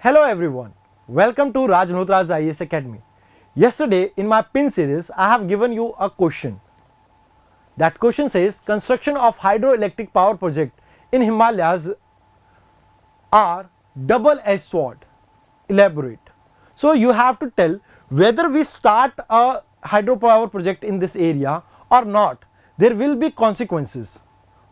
Hello everyone, welcome to Raj Malhotra IAS Academy. Yesterday in my pin series I have given you a question. That question says construction of hydroelectric power project in Himalayas are double-edged sword. Elaborate. So you have to tell whether we start a hydropower project in this area or not. There will be consequences.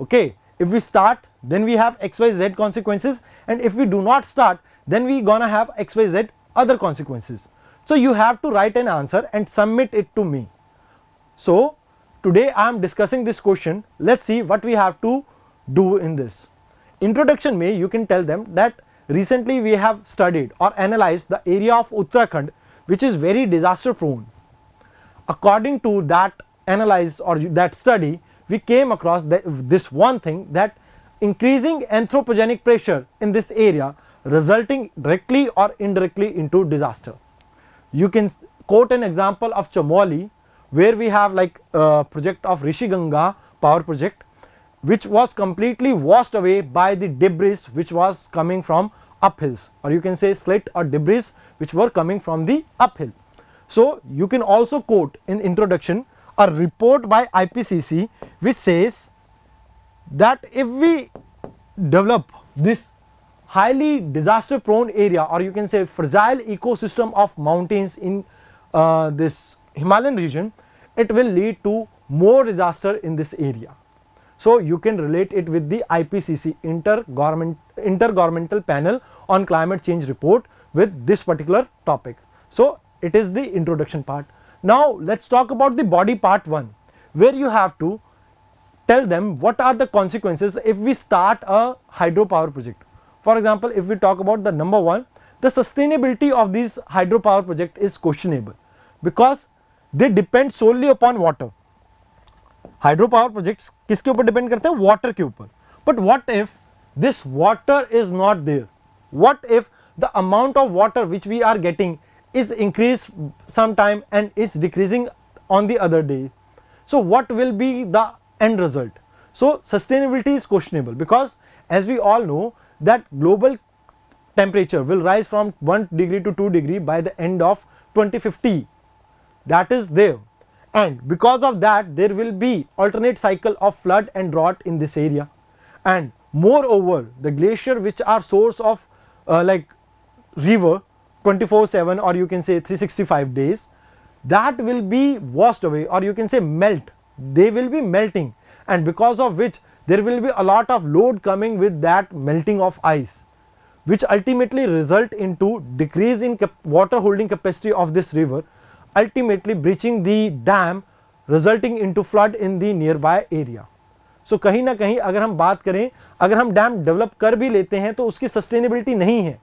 Okay, if we start then we have XYZ consequences, and if we do not start then we gonna have XYZ other consequences. So you have to write an answer and submit it to me. So today I am discussing this question. Let's see what we have to do in this. Introduction में you can tell them that recently we have studied or analyzed the area of Uttarakhand which is very disaster prone. According to that analysis or that study, we came across this one thing, that increasing anthropogenic pressure in this area resulting directly or indirectly into disaster. You can quote an example of Chamoli, where we have like a project of Rishi Ganga power project which was completely washed away by the debris which was coming from uphills, or you can say slit or debris which were coming from the uphill. So you can also quote in introduction a report by IPCC which says that if we develop this highly disaster prone area, or you can say fragile ecosystem of mountains in this Himalayan region, it will lead to more disaster in this area. So you can relate it with the IPCC Intergovernmental Panel on Climate Change report with this particular topic. So it is the introduction part. Now let's talk about the body part 1, where you have to tell them what are the consequences if we start a hydropower project. For example, if we talk about the number 1, the sustainability of this hydropower project is questionable because they depend solely upon water. Hydropower projects किसके ऊपर depend करते हैं? Water के ऊपर. But what if this water is not there? What if the amount of water which we are getting is increased sometime and is decreasing on the other day? So what will be the end result? So sustainability is questionable because as we all know that global temperature will rise from 1 degree to 2 degree by the end of 2050. That is there, and because of that there will be alternate cycle of flood and drought in this area, and moreover the glacier which are source of like river 24/7, or you can say 365 days, that will be washed away, or you can say melt. They will be melting, and because of which there will be a lot of load coming with that melting of ice, which ultimately result into decrease in water holding capacity of this river, ultimately breaching the dam, resulting into flood in the nearby area. So कहीं ना कहीं अगर हम बात करें, अगर हम dam develop कर भी लेते हैं तो उसकी सस्टेनेबिलिटी नहीं है,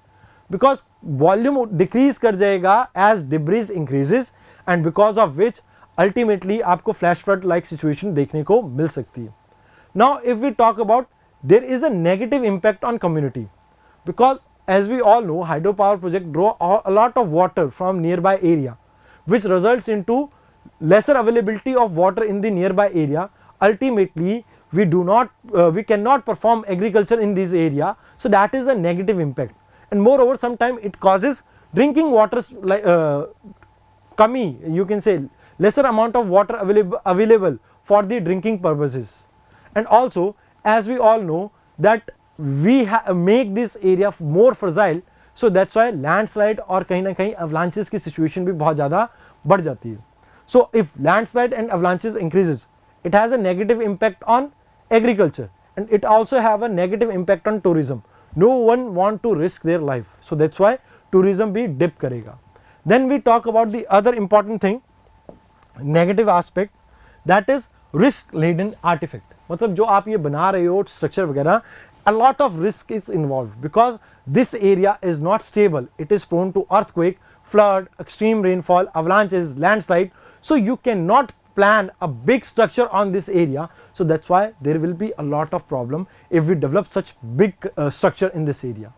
बिकॉज वॉल्यूम डिक्रीज कर जाएगा as debris increases, and because of which ultimately आपको फ्लैश फ्लड लाइक सिचुएशन देखने को मिल सकती है. Now if we talk about, there is a negative impact on community because as we all know hydropower project draw a lot of water from nearby area, which results into lesser availability of water in the nearby area. Ultimately we cannot perform agriculture in this area, so that is a negative impact, and moreover sometimes it causes drinking water like kami, you can say lesser amount of water available for the drinking purposes. And also as we all know that we make this area more fragile, so that's why landslide और कहीं ना कहीं avalanches की situation भी बहुत ज़्यादा बढ़ जाती है. So if landslide and avalanches increases, it has a negative impact on agriculture, and it also have a negative impact on tourism. No one want to risk their life, so that's why tourism भी dip करेगा. Then we talk about the other important thing, negative aspect, that is risk laden artifact. मतलब जो आप ये बना रहे हो structure वगैरह, a lot of risk is involved because this area is not stable. It is prone to earthquake, flood, extreme rainfall, avalanches, landslide. So you cannot plan a big structure on this area. So that's why there will be a lot of problem if we develop such big structure in this area.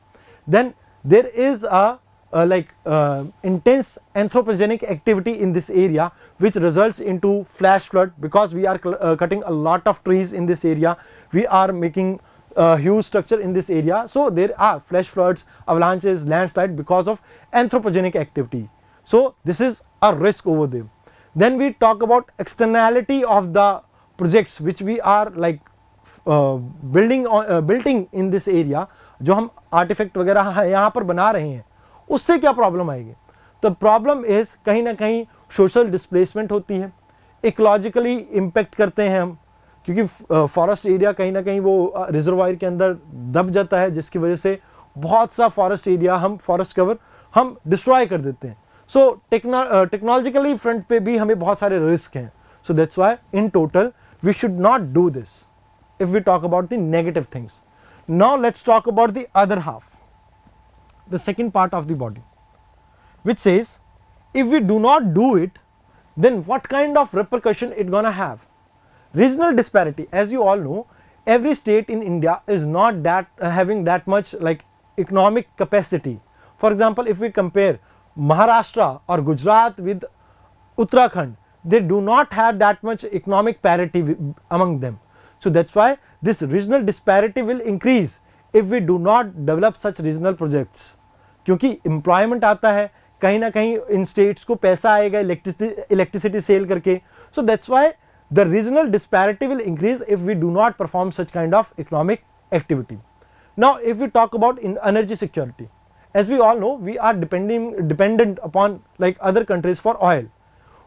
Then there is a intense anthropogenic activity in this area which results into flash flood because we are cutting a lot of trees in this area. We are making huge structure in this area, so there are flash floods, avalanches, landslide because of anthropogenic activity. So this is a risk over there. Then we talk about externality of the projects which we are like building in this area. जो हम artefact वगैरह यहाँ पर बना रहे हैं, उससे क्या प्रॉब्लम आएगी? तो प्रॉब्लम इज कहीं ना कहीं सोशल डिस्प्लेसमेंट होती है, इकोलॉजिकली इम्पेक्ट करते हैं हम, क्योंकि फॉरेस्ट एरिया कहीं ना कहीं वो रिजर्वायर के अंदर दब जाता है, जिसकी वजह से बहुत सा फॉरेस्ट एरिया हम फॉरेस्ट कवर हम डिस्ट्रॉय कर देते हैं. सो टेक्नोलॉजिकली फ्रंट पे भी हमें बहुत सारे रिस्क हैं. So that's why in total we should not do this if we talk about the negative things. Now let's talk about the other half, the second part of the body, which says if we do not do it, then what kind of repercussion it gonna have? Regional disparity, as you all know, every state in India is not that having that much like economic capacity. For example, if we compare Maharashtra or Gujarat with Uttarakhand, they do not have that much economic parity among them. So that's why this regional disparity will increase if we do not develop such regional projects. क्योंकि employment आता है कहीं ना कहीं इन states को, पैसा आएगा electricity sale करके. So that's why the regional disparity will increase if we do not perform such kind of economic activity. Now if we talk about in energy security, as we all know, we are dependent upon like other countries for oil.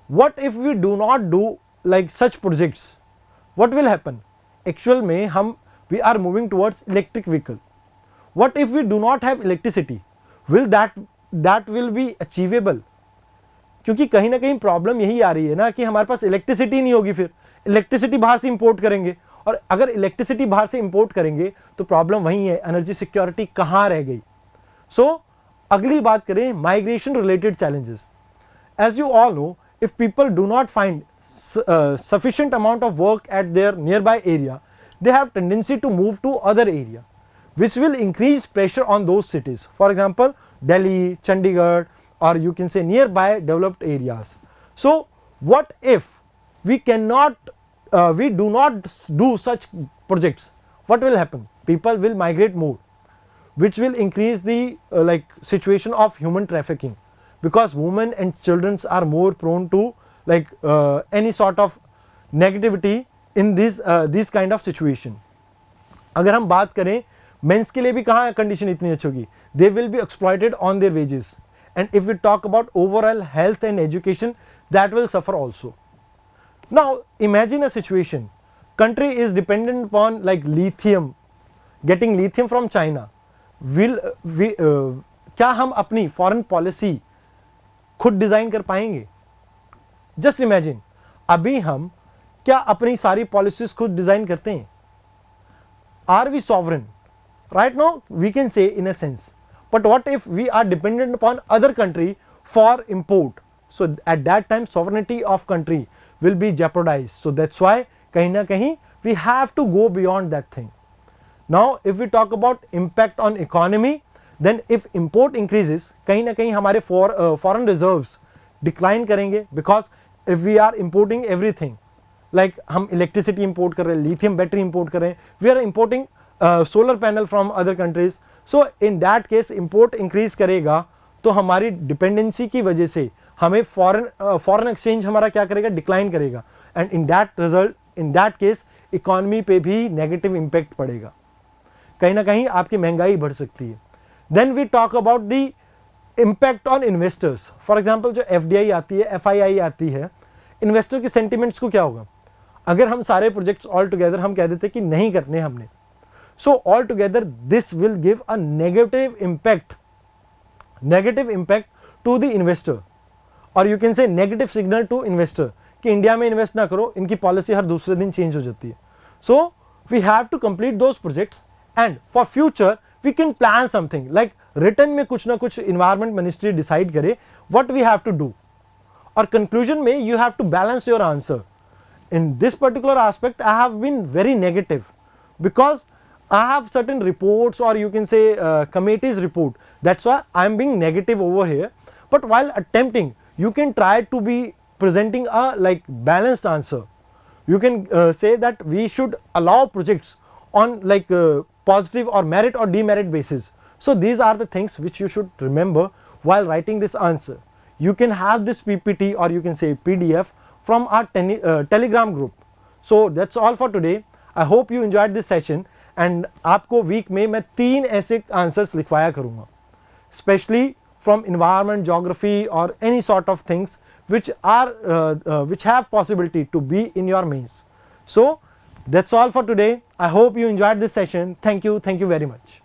What if we do not do like such projects? What will happen? Actual में हम we are moving towards electric vehicle. What if we do not have electricity? Will that will be achievable? क्योंकि कहीं ना कहीं problem यही आ रही है ना कि हमारे पास इलेक्ट्रिसिटी नहीं होगी, फिर इलेक्ट्रिसिटी बाहर से इंपोर्ट करेंगे, और अगर इलेक्ट्रिसिटी बाहर से इंपोर्ट करेंगे तो प्रॉब्लम वही है, एनर्जी सिक्योरिटी कहाँ रह गई. सो अगली बात करें migration related challenges. As you all know, if people do not find sufficient amount of work at their nearby area, they have tendency to move to other area, which will increase pressure on those cities. For example, Delhi, Chandigarh, or you can say nearby developed areas. So what if we do not do such projects? What will happen? People will migrate more, which will increase the like situation of human trafficking, because women and children are more prone to like any sort of negativity in this kind of situation. अगर हम बात करें mains के लिए भी कहाँ condition इतनी अच्छी होगी, they will be exploited on their wages. And if we talk about overall health and education, that will suffer also. Now imagine a situation, country is dependent upon like lithium, getting lithium from China. Will we क्या हम अपनी foreign policy खुद design कर पाएंगे? Just imagine, अभी हम क्या अपनी सारी पॉलिसीज खुद डिजाइन करते हैं? Are we sovereign? Right now we can say in a sense, but what if we are dependent upon other country for import? So at that time sovereignty of country will be jeopardized. So that's why कहीं ना कहीं we have to go beyond that thing. Now if we talk about impact on economy, then if import increases, कहीं ना कहीं हमारे foreign reserves decline करेंगे, because if we are importing everything, like हम electricity import कर रहे हैं, lithium battery import कर रहे हैं, we are importing solar panel from other countries. So in that case import increase करेगा तो हमारी dependency की वजह से हमें foreign exchange हमारा क्या करेगा, decline करेगा, and in that case economy पे भी negative impact पड़ेगा, कहीं ना कहीं आपकी महंगाई बढ़ सकती है. Then we talk about the impact on investors. For example, जो FDI आती है, FII आती है, इन्वेस्टर के सेंटिमेंट्स को क्या होगा अगर हम सारे प्रोजेक्ट्स ऑल टुगेदर हम कह देते कि नहीं करने हमने? So all together this will give a negative impact to the investor, और you can say negative signal to investor कि इंडिया में इन्वेस्ट ना करो, इनकी पॉलिसी हर दूसरे दिन चेंज हो जाती है. So we have to complete those projects, and for future we can plan something like return में कुछ ना कुछ इन्वायरमेंट मिनिस्ट्री डिसाइड करे what we have to do, और कंक्लूजन में you have to balance your answer. In this particular aspect I have been very negative because I have certain reports, or you can say committee's report, that's why I am being negative over here. But while attempting, you can try to be presenting a like balanced answer. You can say that we should allow projects on like positive or merit or demerit basis. So these are the things which you should remember while writing this answer. You can have this PPT or you can say PDF from our Telegram group. So that's all for today. I hope you enjoyed this session and आपको week में मैं 3 ऐसे answers लिखवाया करूँगा, especially from environment, geography or any sort of things which have possibility to be in your mains. So that's all for today. I hope you enjoyed this session. Thank you very much.